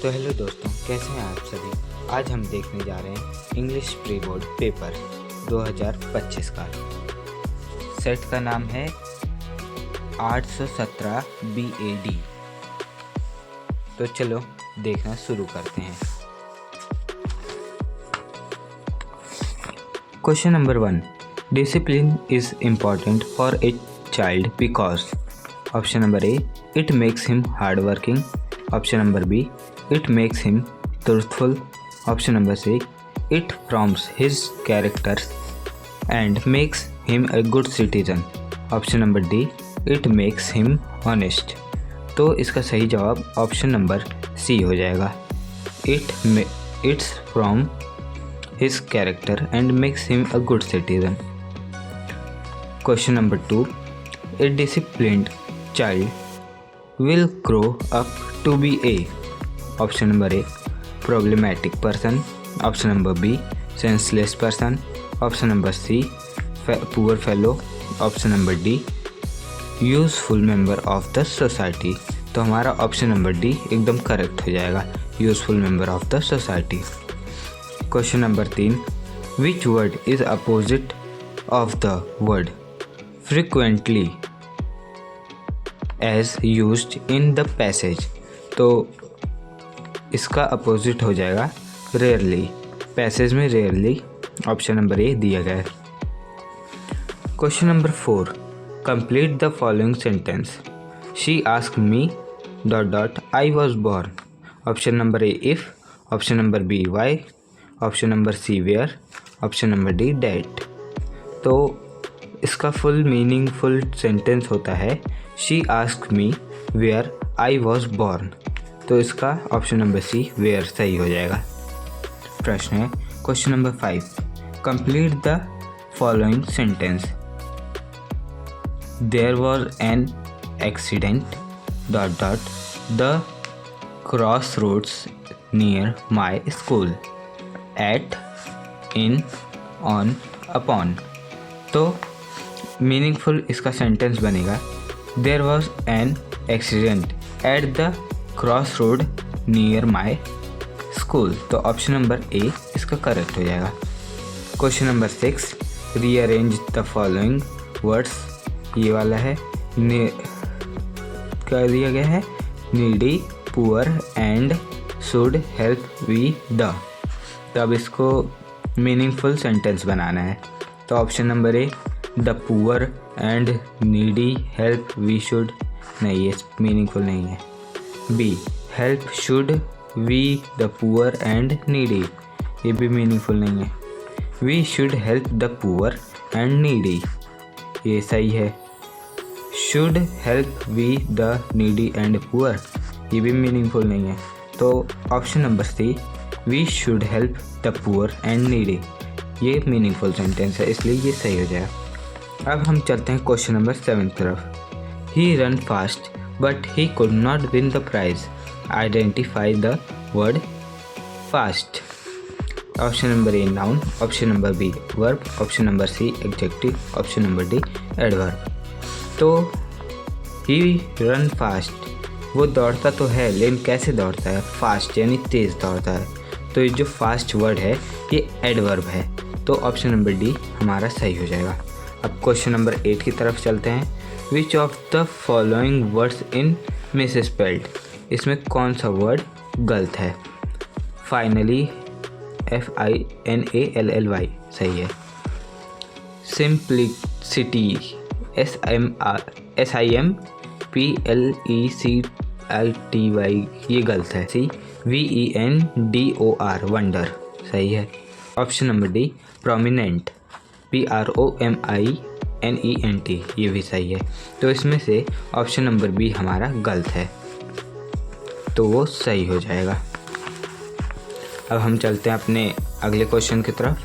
तो हेलो दोस्तों, कैसे हैं आप सभी। आज हम देखने जा रहे हैं इंग्लिश प्री बोर्ड पेपर 2025 का। सेट का नाम है 817 BAD। तो चलो देखना शुरू करते हैं। Question number 1, discipline is important for a child because. Option number A, it makes him hard working. Option number B, it makes him truthful. Option number C, it forms his character and makes him a good citizen. Option number D, it makes him honest. तो इसका सही जवाब option number सी हो जाएगा। It's from his character and makes him a good citizen. Question number 2, a disciplined child will grow up to be a. Option number A, problematic person. Option number B, senseless person. Option number C, poor fellow. Option number D, useful member of the society. तो हमारा option number D एकदम correct हो जाएगा, useful member of the society. Question number 3, which word is opposite of the word frequently as used in the passage. तो इसका अपोजिट हो जाएगा रेयरली, पैसेज में रेयरली। ऑप्शन नंबर ए दिया गया है। Question number 4, complete the following sentence. She asked me ... I was born. Option number A if. Option number B why. Option number C where. Option number D that. तो इसका full meaningful sentence होता है she asked me where I was born. तो इसका option number C where सही हो जाएगा। प्रश्न है question number 5, complete the following sentence. There was an accident ... the cross roads near my school at in on upon. तो meaningful इसका sentence बनेगा there was an accident at the cross road near my school. तो option number A इसका correct हो जाएगा। Question number 6, rearrange the following words. ये वाला है क्या दिया गया है, needy, poor and should help we the. तो अब इसको मीनिंगफुल सेंटेंस बनाना है। तो option number A, the poor and needy help we should, नहीं ये मीनिंगफुल नहीं है। B, help should we the poor and needy, ये भी मीनिंगफुल नहीं है। We should help the poor and needy, ये सही है। Should help we the needy and poor, ये भी मीनिंगफुल नहीं है। तो option number C, we should help the poor and needy, ये मीनिंगफुल सेंटेंस है, इसलिए ये सही हो जाएगा। अब हम चलते हैं क्वेश्चन नंबर 7 की तरफ। He ran fast but he could not win the prize. Identify the word fast. Option number A noun. Option number B verb. Option number C adjective. Option number D adverb. तो he run fast, वो दौड़ता तो है लेकिन कैसे दौड़ता है, fast यानी तेज़ दौड़ता है। तो ये जो फास्ट वर्ड है ये एडवर्ब है। तो ऑप्शन नंबर डी हमारा सही हो जाएगा। अब क्वेश्चन नंबर 8 की तरफ चलते हैं। Which of the following words in misspelled, इसमें कौन सा वर्ड गलत है। फाइनली FINALLY सही है। सिंप्लिसिटी SIMPLECITY ये गलत है। सी VENDOR वंडर सही है। Option number D prominent PROMINENT ये भी सही है। तो इसमें से ऑप्शन नंबर बी हमारा गलत है, तो वो सही हो जाएगा। अब हम चलते हैं अपने अगले क्वेश्चन की तरफ।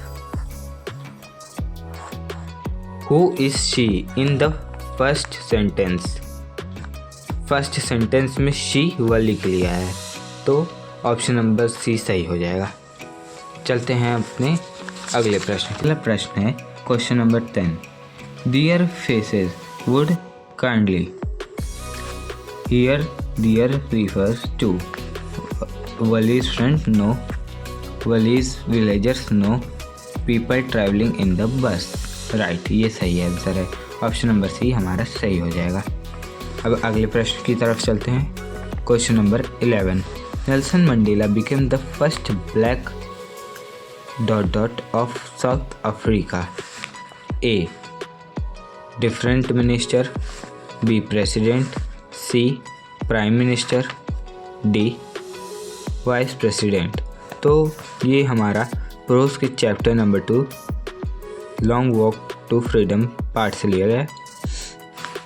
Who is she in the first sentence. First sentence में शी वह लिख लिया है, तो ऑप्शन नंबर सी सही हो जाएगा। चलते हैं अपने अगले प्रश्न। अगला प्रश्न है question number 10, there faces would kindly. Here there refers to Valley's friend? No. Valley's villagers? No. People traveling in the bus? Right, ये सही आंसर है। ऑप्शन नंबर सी हमारा सही हो जाएगा। अब अगले प्रश्न की तरफ चलते हैं। Question number 11। Nelson Mandela became the first black ... of South Africa. A different minister, B president, C prime minister, D vice president. तो ये हमारा प्रोस के chapter number 2 long walk to freedom part से लिया गया है।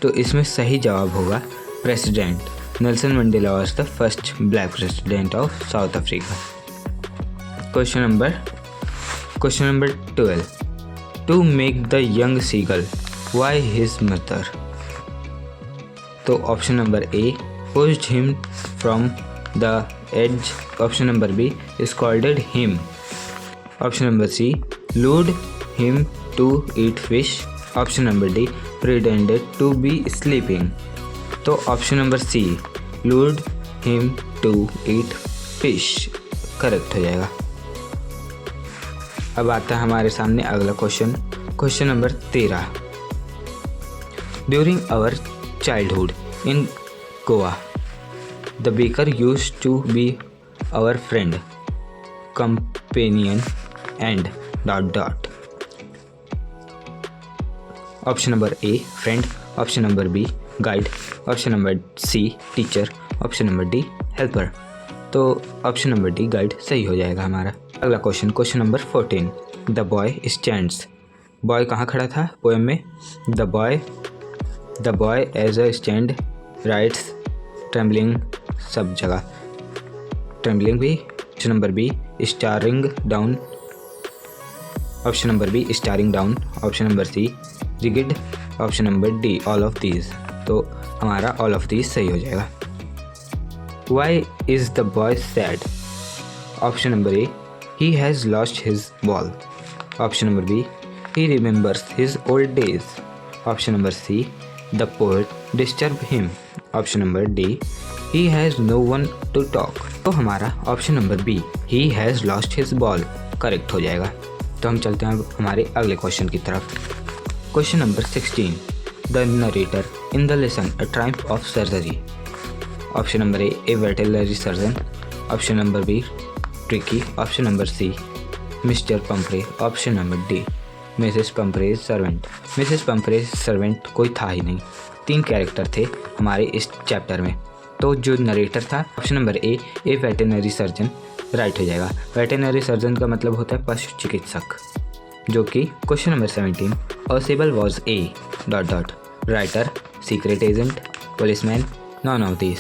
तो इसमें सही जवाब होगा president. Nelson Mandela was the first black president of South Africa. Question number 12। To make the young seagull, why his मदर। तो option number A pushed him from the edge, option number B scolded him, option number C lured him to eat fish, option number D pretended to be sleeping. तो option number C lured him to eat fish correct हो जाएगा। अब आता है हमारे सामने अगला question number 13। During our childhood in Goa the baker used to be our friend, companion and ... option number A friend, option number B guide, option number C teacher, option number D helper. तो option number D guide सही हो जाएगा हमारा। अगला question number 14। The boy stands, boy कहाँ खड़ा था poem में? The boy as a stand rights trembling, सब जगह ट्रेम्बलिंग भी। Option number B staring down, option number B staring down, option number C rigid, option number D all of these. तो हमारा all of these सही हो जाएगा। Why is the boy sad? Option number A he has lost his ball, option number B he remembers his old days, option number C the poet disturb him, option number D he has no one to talk. तो हमारा option number B he has lost his ball correct हो जाएगा। तो हम चलते हैं अब हमारे अगले क्वेश्चन की तरफ। Question number 16। The narrator in the lesson a triumph of surgery, option number A veterinary surgeon, option number B Tricki, option number C Mr Pumphrey, option number D Mrs Pumphrey's servant. Mrs Pumphrey's servant कोई था ही नहीं, 3 character थे हमारे इस chapter में। तो जो narrator था option number A veterinary surgeon right हो जाएगा। वेटरनरी सर्जन का मतलब होता है पशु चिकित्सक, जो कि question number 17। Ausable was a ... writer, secret agent, policeman, none of this.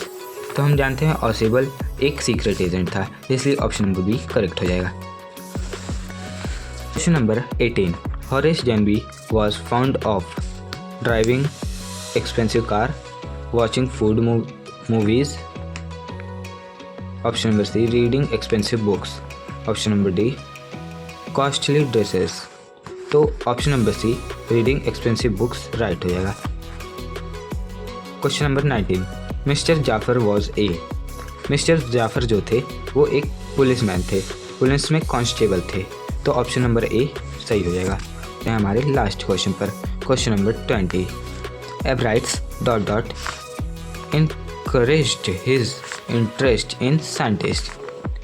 तो हम जानते हैं ऑसेबल एक सीक्रेट एजेंट था, इसलिए ऑप्शन नंबर बी करेक्ट हो जाएगा। Question number 18। Horace Denby was found of driving expensive car, watching food movies, option number C reading expensive books, option number D costly dresses. तो option number C reading expensive books right हो जाएगा। Question number 19। Mr Jafar was a. Mr Jafar जो थे वो एक policeman थे, police में constable थे। तो ऑप्शन नंबर ए सही हो जाएगा। तो हमारे लास्ट क्वेश्चन पर question number 20। Ebright's ... encouraged his interest in scientist,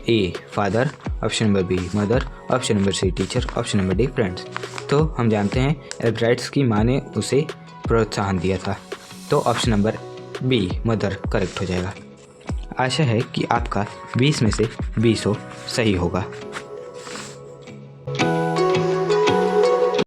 A father, option number B mother, option number C teacher, option number D friends. तो हम जानते हैं एल्ब्राइट्स की माँ ने उसे प्रोत्साहन दिया था। तो option number B mother correct हो जाएगा। आशा है कि आपका 20 में से 20 सही होगा।